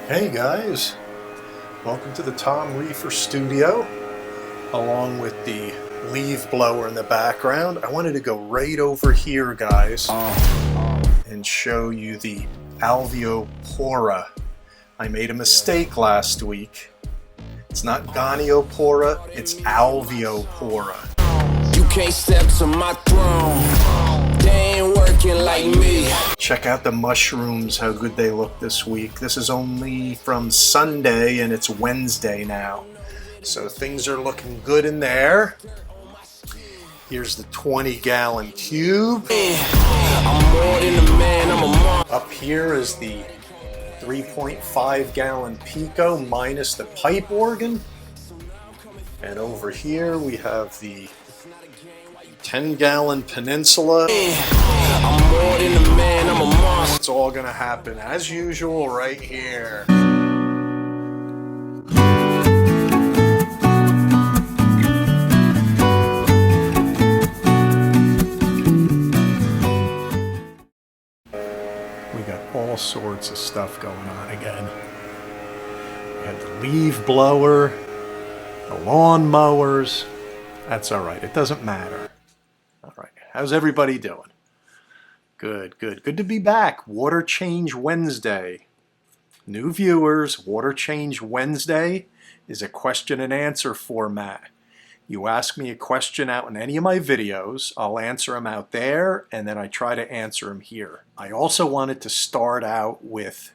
Hey guys, welcome to the Tom Reefer studio. Along with the leaf blower in the background, I wanted to go right over here, guys, and show you the alveopora. I made a mistake last week. It's not goniopora, it's alveopora. You can't step to my throne. They ain't working like me. Check out the mushrooms, how good they look this week. This is only from Sunday and it's Wednesday now. So things are looking good in there. Here's the 20-gallon cube. I'm more than a man, I'm a mom. Up here is the 3.5-gallon PICO minus the pipe organ. And over here we have the 10-gallon Peninsula. I'm more than a man, I'm a monster. It's all gonna happen as usual right here. We got all sorts of stuff going on again. We had the leaf blower, the lawn mowers. That's all right, it doesn't matter. All right, how's everybody doing? Good, good. Good to be back. Water Change Wednesday. New viewers, Water Change Wednesday is a question and answer format. You ask me a question out in any of my videos, I'll answer them out there, and then I try to answer them here. I also wanted to start out with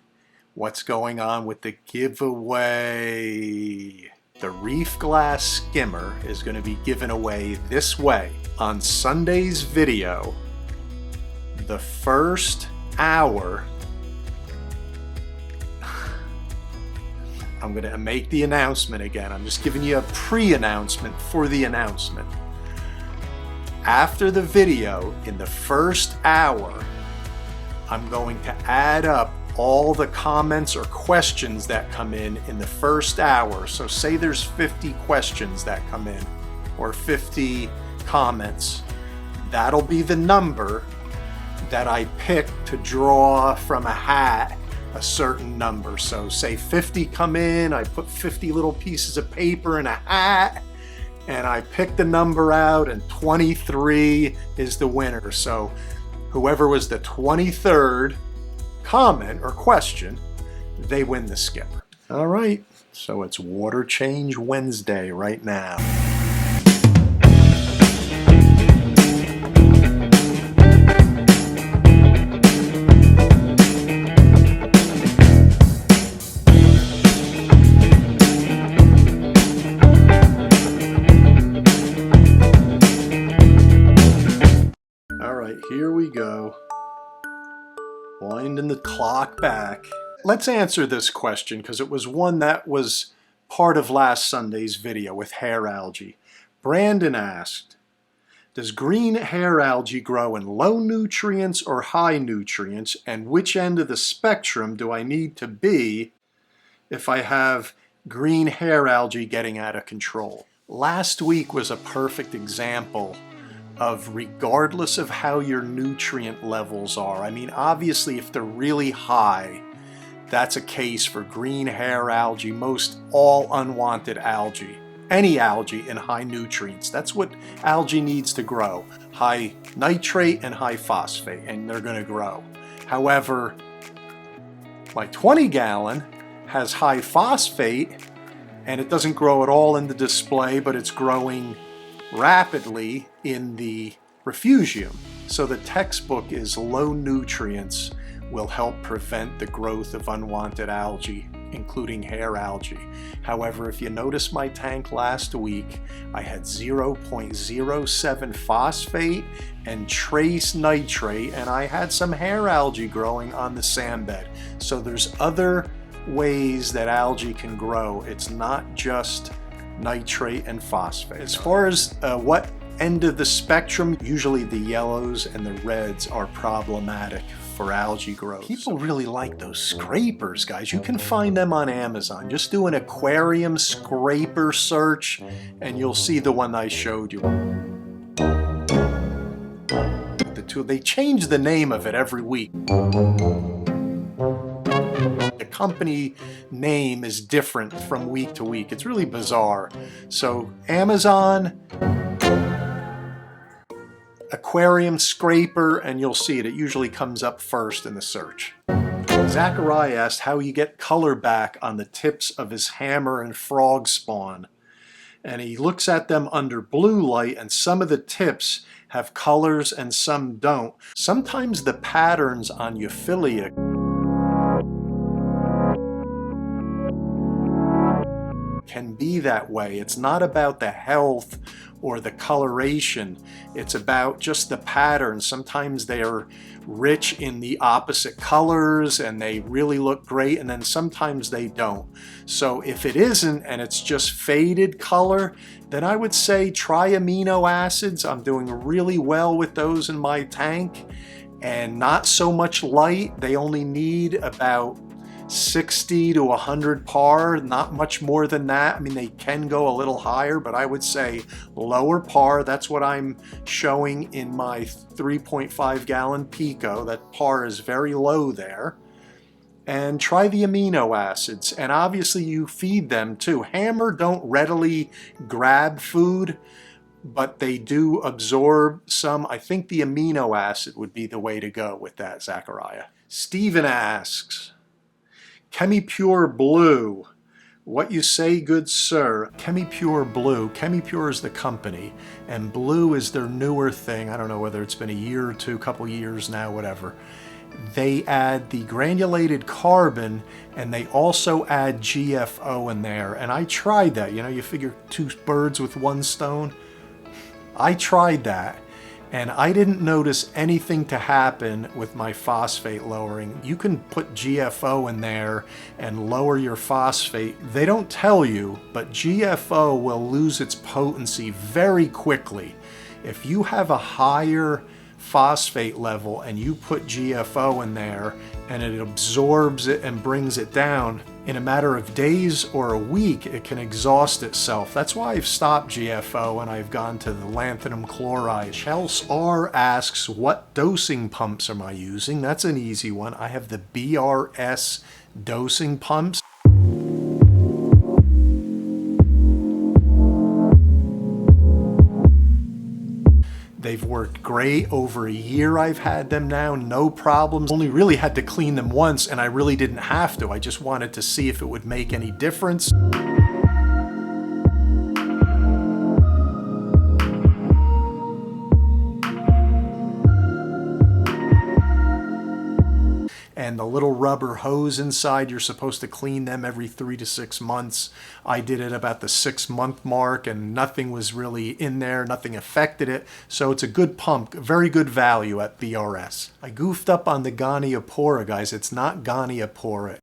what's going on with the giveaway. The Reef glass skimmer is going to be given away this way. On Sunday's video, the first hour, I'm going to make the announcement again. I'm just giving you a pre-announcement for the announcement. After the video, in the first hour, I'm going to add up all the comments or questions that come in the first hour. So say there's 50 questions that come in, or 50 comments. That'll be the number that I pick to draw from a hat a certain number. So say 50 come in, I put 50 little pieces of paper in a hat, and I pick the number out, and 23 is the winner. So whoever was the 23rd comment or question, they win the skimmer. All right, so it's Water Change Wednesday right now. All right, here we go. Winding the clock back. Let's answer this question because it was one that was part of last Sunday's video with hair algae. Brandon asked, does green hair algae grow in low nutrients or high nutrients, and which end of the spectrum do I need to be if I have green hair algae getting out of control? Last week was a perfect example of regardless of how your nutrient levels are. I mean, obviously if they're really high, that's a case for green hair algae, most all unwanted algae. Any algae in high nutrients. That's what algae needs to grow. High nitrate and high phosphate, and they're gonna grow. However, my 20-gallon has high phosphate, and it doesn't grow at all in the display, but it's growing rapidly in the refugium. So the textbook is low nutrients will help prevent the growth of unwanted algae, including hair algae. However, if you notice my tank last week, I had 0.07 phosphate and trace nitrate, and I had some hair algae growing on the sand bed. So there's other ways that algae can grow. It's not just nitrate and phosphate. As far as what end of the spectrum, usually the yellows and the reds are problematic for algae growth. People really like those scrapers, guys. You can find them on Amazon. Just do an aquarium scraper search and you'll see the one I showed you. The two, they change the name of it every week. company name is different from week to week. It's really bizarre. So Amazon, aquarium scraper, and you'll see it. It usually comes up first in the search. Zachariah asked how you get color back on the tips of his hammer and frog spawn. And he looks at them under blue light, and some of the tips have colors and some don't. Sometimes the patterns on Euphyllia can be that way. It's not about the health or the coloration. It's about just the patterns. Sometimes they are rich in the opposite colors and they really look great, and then sometimes they don't. So if it isn't and it's just faded color, then I would say try amino acids. I'm doing really well with those in my tank, and not so much light. They only need about 60 to 100 par, not much more than that. I mean, they can go a little higher, but I would say lower par. That's what I'm showing in my 3.5 gallon PICO. That par is very low there. And try the amino acids, and obviously you feed them too. Hammer don't readily grab food, but they do absorb some. I think the amino acid would be the way to go with that, Zachariah. Stephen asks, ChemiPure Blue, what you say, good sir? ChemiPure Blue. ChemiPure is the company, and Blue is their newer thing. I don't know whether it's been a year or two, couple years now, whatever. They add the granulated carbon, and they also add GFO in there. And I tried that. You know, you figure two birds with one stone. I tried that, and I didn't notice anything to happen with my phosphate lowering. You can put GFO in there and lower your phosphate. They don't tell you, but GFO will lose its potency very quickly. If you have a higher phosphate level and you put GFO in there and it absorbs it and brings it down, in a matter of days or a week, it can exhaust itself. That's why I've stopped GFO and I've gone to the lanthanum chloride. Chels R asks, what dosing pumps am I using? That's an easy one. I have the BRS dosing pumps. They've worked great. Over a year I've had them now, no problems. Only really had to clean them once, and I really didn't have to. I just wanted to see if it would make any difference. And the little rubber hose inside, you're supposed to clean them every 3 to 6 months. I did it about the 6-month mark, and nothing was really in there, nothing affected it. So it's a good pump, very good value at BRS. I goofed up on the Goniopora, guys. It's not Goniopora.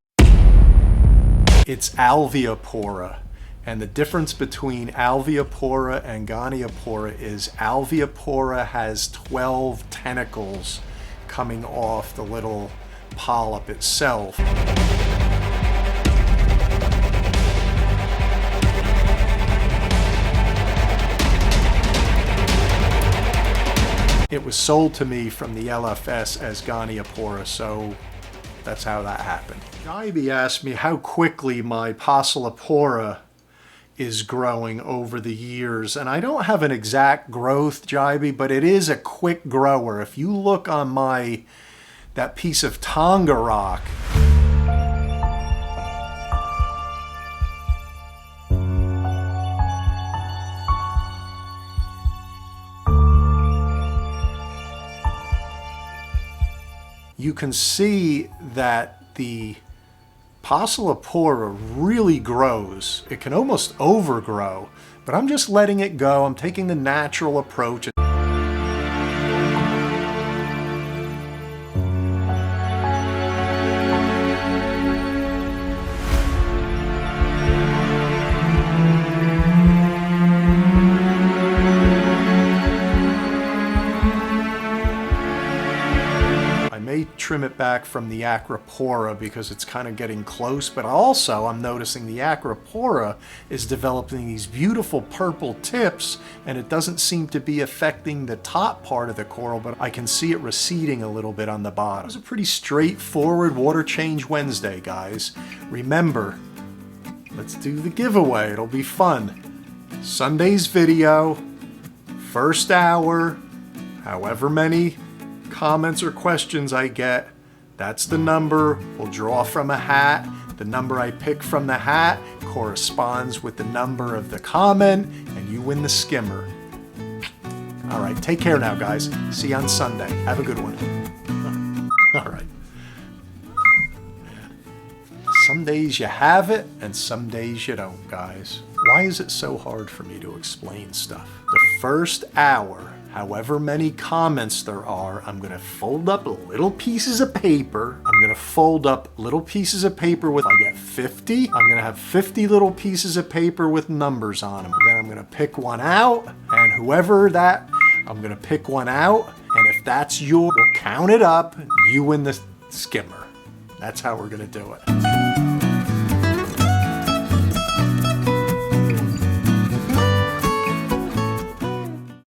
It's Alveopora. And the difference between Alveopora and Goniopora is Alveopora has 12 tentacles coming off the little polyp itself. It was sold to me from the LFS as Goniopora, so that's how that happened. Jaibi asked me how quickly my Pocillopora is growing over the years, and I don't have an exact growth, Jaibi, but it is a quick grower. If you look on that piece of Tonga rock, you can see that the Pocillopora really grows. It can almost overgrow, but I'm just letting it go. I'm taking the natural approach. trim it back from the acropora because it's kind of getting close, but also I'm noticing the acropora is developing these beautiful purple tips, and it doesn't seem to be affecting the top part of the coral, but I can see it receding a little bit on the bottom. It was a pretty straightforward water change Wednesday, guys. Remember, let's do the giveaway. It'll be fun. Sunday's video, first hour, however many comments or questions I get, that's the number. We'll draw from a hat. The number I pick from the hat corresponds with the number of the comment, and you win the skimmer. All right, take care now, guys. See you on Sunday. Have a good one. All right. Some days you have it, and some days you don't, guys. Why is it so hard for me to explain stuff? The first hour, however many comments there are, I'm gonna fold up little pieces of paper. I'm gonna fold up little pieces of paper with, if I get 50, I'm gonna have 50 little pieces of paper with numbers on them. Then I'm gonna pick one out, and I'm gonna pick one out, and if that's yours, we'll count it up, you win the skimmer. That's how we're gonna do it.